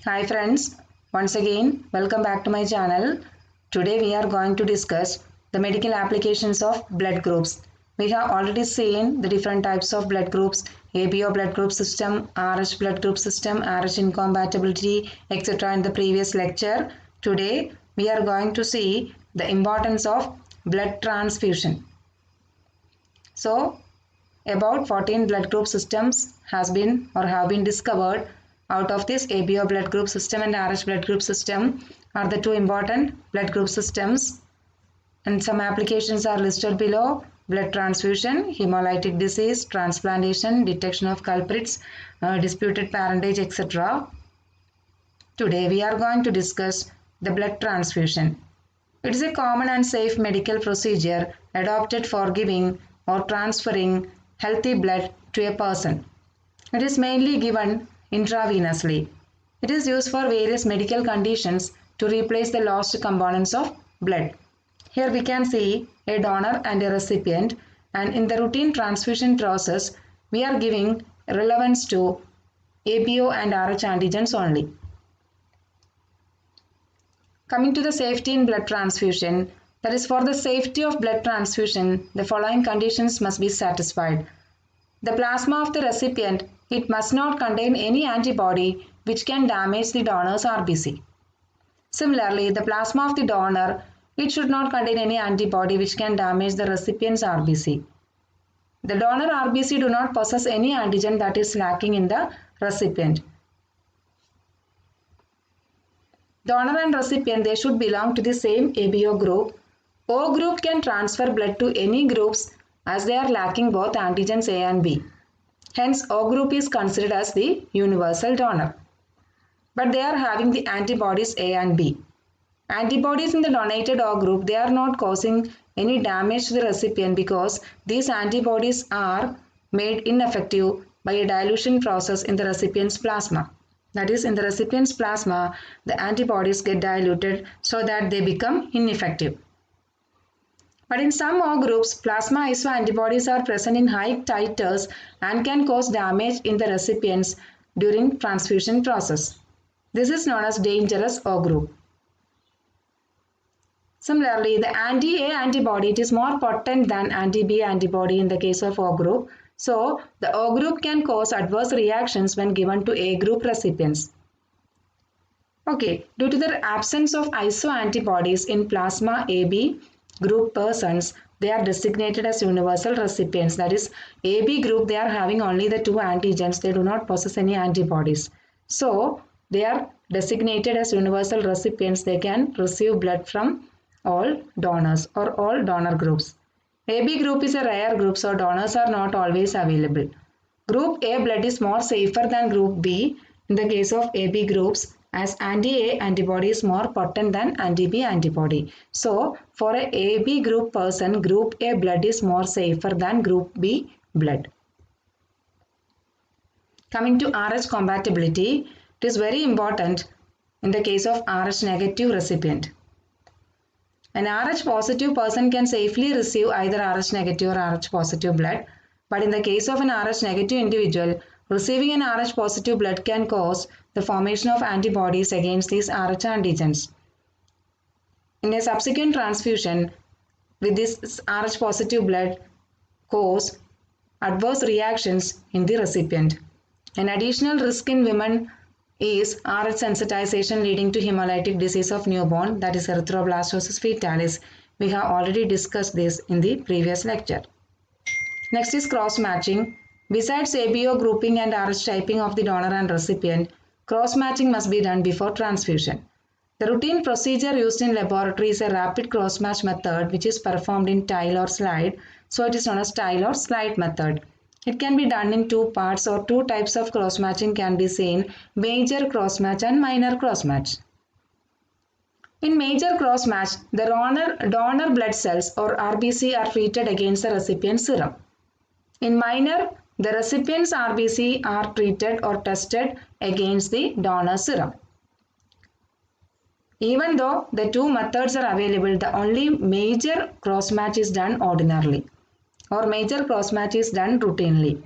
Hi friends, once again welcome back to my channel. Today we are going to discuss the medical applications of blood groups. We have already seen the different types of blood groups, ABO blood group system, RH blood group system, RH incompatibility, etc. in the previous lecture. Today we are going to see the importance of blood transfusion. So about 14 blood group systems have been discovered. Out of this, ABO blood group system and RH blood group system are the two important blood group systems, and some applications are listed below: blood transfusion, hemolytic disease, transplantation, detection of culprits, disputed parentage, etc. Today we are going to discuss the blood transfusion. It is a common and safe medical procedure adopted for giving or transferring healthy blood to a person. It is mainly given intravenously. It is used for various medical conditions to replace the lost components of blood. Here we can see a donor and a recipient, and in the routine transfusion process, we are giving relevance to ABO and RH antigens only. Coming to the safety in blood transfusion, that is, for the safety of blood transfusion, the following conditions must be satisfied. The plasma of the recipient, it must not contain any antibody which can damage the donor's RBC. Similarly, the plasma of the donor, it should not contain any antibody which can damage the recipient's RBC. The donor RBC do not possess any antigen that is lacking in the recipient. Donor and recipient, they should belong to the same ABO group. O group can transfer blood to any groups as they are lacking both antigens A and B. Hence, O group is considered as the universal donor. But they are having the antibodies A and B. Antibodies in the donated O group, they are not causing any damage to the recipient because these antibodies are made ineffective by a dilution process in the recipient's plasma. That is, in the recipient's plasma, the antibodies get diluted so that they become ineffective. But in some O groups, plasma isoantibodies are present in high titers and can cause damage in the recipients during transfusion process. This is known as dangerous O group. Similarly, the anti-A antibody, it is more potent than anti-B antibody in the case of O group. So, the O group can cause adverse reactions when given to A group recipients. Okay, due to the absence of isoantibodies in plasma AB group persons, they are designated as universal recipients. That is, AB group, they are having only the two antigens. They do not possess any antibodies. So, they are designated as universal recipients. They can receive blood from all donors or all donor groups. AB group is a rare group, so donors are not always available. Group A blood is more safer than group B in the case of AB groups, as anti-A antibody is more potent than anti-B antibody. So, for a AB group person, group A blood is more safer than group B blood. Coming to RH compatibility, it is very important in the case of RH negative recipient. An RH positive person can safely receive either RH negative or RH positive blood, but in the case of an RH negative individual, receiving an RH positive blood can cause the formation of antibodies against these RH antigens. In a subsequent transfusion, with this RH positive blood cause adverse reactions in the recipient. An additional risk in women is RH sensitization leading to hemolytic disease of newborn, that is erythroblastosis fetalis. We have already discussed this in the previous lecture. Next is cross-matching. Besides ABO grouping and RH typing of the donor and recipient, cross-matching must be done before transfusion. The routine procedure used in laboratory is a rapid cross-match method which is performed in tile or slide, so it is known as tile or slide method. It can be done in two parts, or two types of cross-matching can be seen: major cross-match and minor cross-match. In major cross-match, the donor blood cells or RBC are treated against the recipient's serum. In minor, the recipient's RBC are treated or tested against the donor serum. Even though the two methods are available, the only major cross-match is done ordinarily, or major cross-match is done routinely.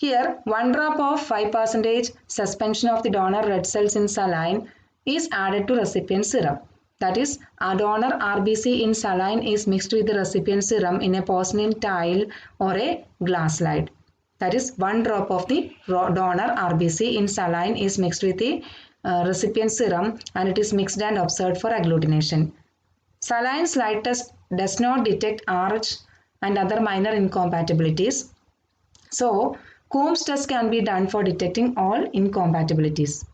Here, 1 drop of 5% suspension of the donor red cells in saline is added to recipient serum. That is, a donor RBC in saline is mixed with the recipient serum in a porcelain tile or a glass slide. That is, 1 drop of the donor RBC in saline is mixed with the recipient serum and it is mixed and observed for agglutination. Saline slide test does not detect RH and other minor incompatibilities. So, Coombs test can be done for detecting all incompatibilities.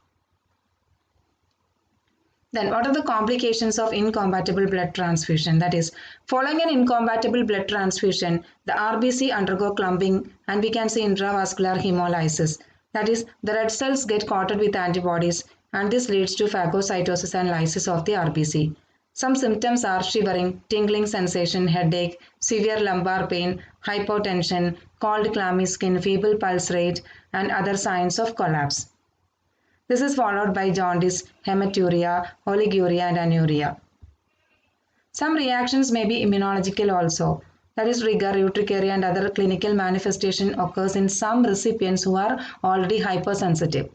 Then what are the complications of incompatible blood transfusion? That is, following an incompatible blood transfusion, the RBC undergo clumping and we can see intravascular hemolysis. That is, the red cells get coated with antibodies and this leads to phagocytosis and lysis of the RBC. Some symptoms are shivering, tingling sensation, headache, severe lumbar pain, hypotension, cold clammy skin, feeble pulse rate, and other signs of collapse. This is followed by jaundice, hematuria, oliguria, and anuria. Some reactions may be immunological also. That is, rigor, urticaria, and other clinical manifestation occurs in some recipients who are already hypersensitive.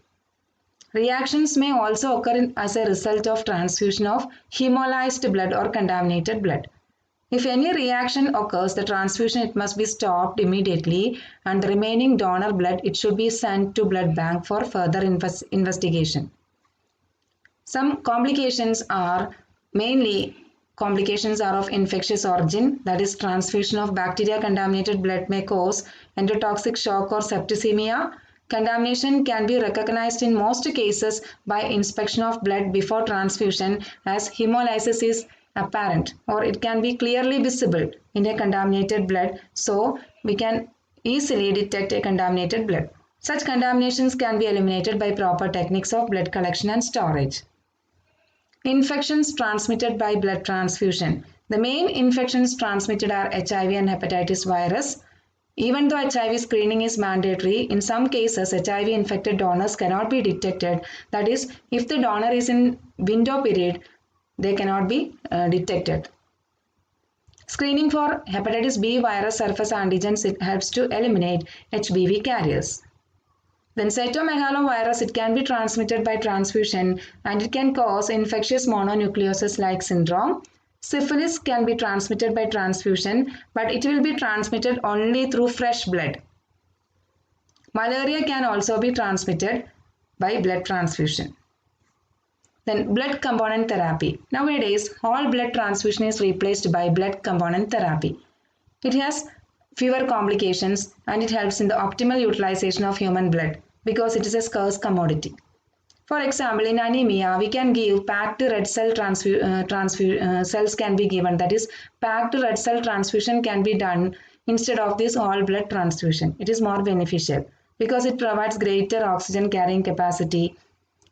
Reactions may also occur as a result of transfusion of hemolyzed blood or contaminated blood. If any reaction occurs, the transfusion it must be stopped immediately and the remaining donor blood it should be sent to blood bank for further investigation. Some complications are of infectious origin, that is transfusion of bacteria contaminated blood may cause endotoxic shock or septicemia. Contamination can be recognized in most cases by inspection of blood before transfusion as hemolysis is apparent or it can be clearly visible in a contaminated blood, so we can easily detect a contaminated blood. Such contaminations can be eliminated by proper techniques of blood collection and storage. Infections transmitted by blood transfusion. The main infections transmitted are HIV and hepatitis virus. Even though HIV screening is mandatory, in some cases HIV infected donors cannot be detected. That is, if the donor is in window period, they cannot be detected. Screening for hepatitis B virus surface antigens, it helps to eliminate HBV carriers. Then cytomegalovirus, it can be transmitted by transfusion and it can cause infectious mononucleosis-like syndrome. Syphilis can be transmitted by transfusion, but it will be transmitted only through fresh blood. Malaria can also be transmitted by blood transfusion. Then blood component therapy. Nowadays, all blood transfusion is replaced by blood component therapy. It has fewer complications and it helps in the optimal utilization of human blood because it is a scarce commodity. For example, in anemia, we can give packed red cell cells can be given. That is, packed red cell transfusion can be done instead of this whole blood transfusion. It is more beneficial because it provides greater oxygen carrying capacity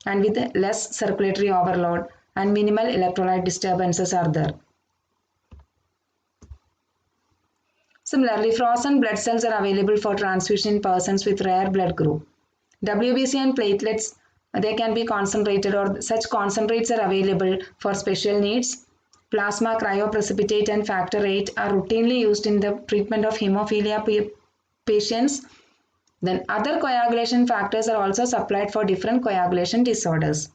and with less circulatory overload and minimal electrolyte disturbances are there. Similarly, frozen blood cells are available for transfusion in persons with rare blood group. WBC and platelets, they can be concentrated or such concentrates are available for special needs. Plasma, cryoprecipitate and factor VIII are routinely used in the treatment of hemophilia patients. Then other coagulation factors are also supplied for different coagulation disorders.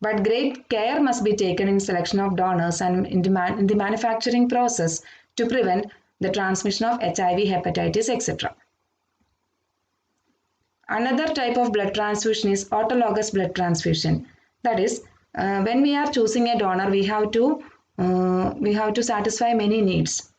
But great care must be taken in selection of donors and in the manufacturing process to prevent the transmission of HIV, hepatitis, etc. Another type of blood transfusion is autologous blood transfusion. That is, when we are choosing a donor, we have to satisfy many needs.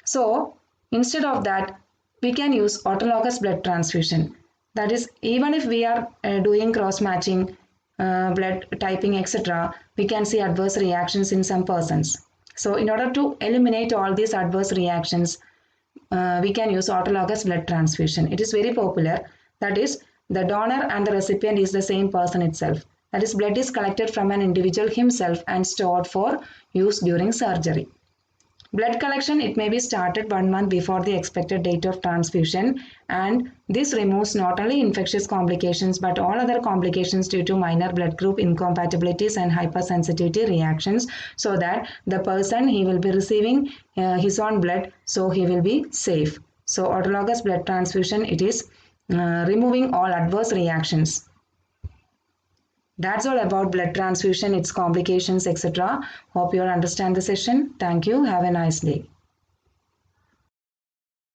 So, instead of that, we can use autologous blood transfusion. That is, even if we are doing cross-matching, blood typing, etc., we can see adverse reactions in some persons. So, in order to eliminate all these adverse reactions, we can use autologous blood transfusion. It is very popular. That is, the donor and the recipient is the same person itself. That is, blood is collected from an individual himself and stored for use during surgery. Blood collection, it may be started 1 month before the expected date of transfusion, and this removes not only infectious complications but all other complications due to minor blood group incompatibilities and hypersensitivity reactions, so that the person, he will be receiving his own blood, so he will be safe. So autologous blood transfusion, it is removing all adverse reactions. That's all about blood transfusion, its complications, etc. Hope you all understand the session. Thank you. Have a nice day.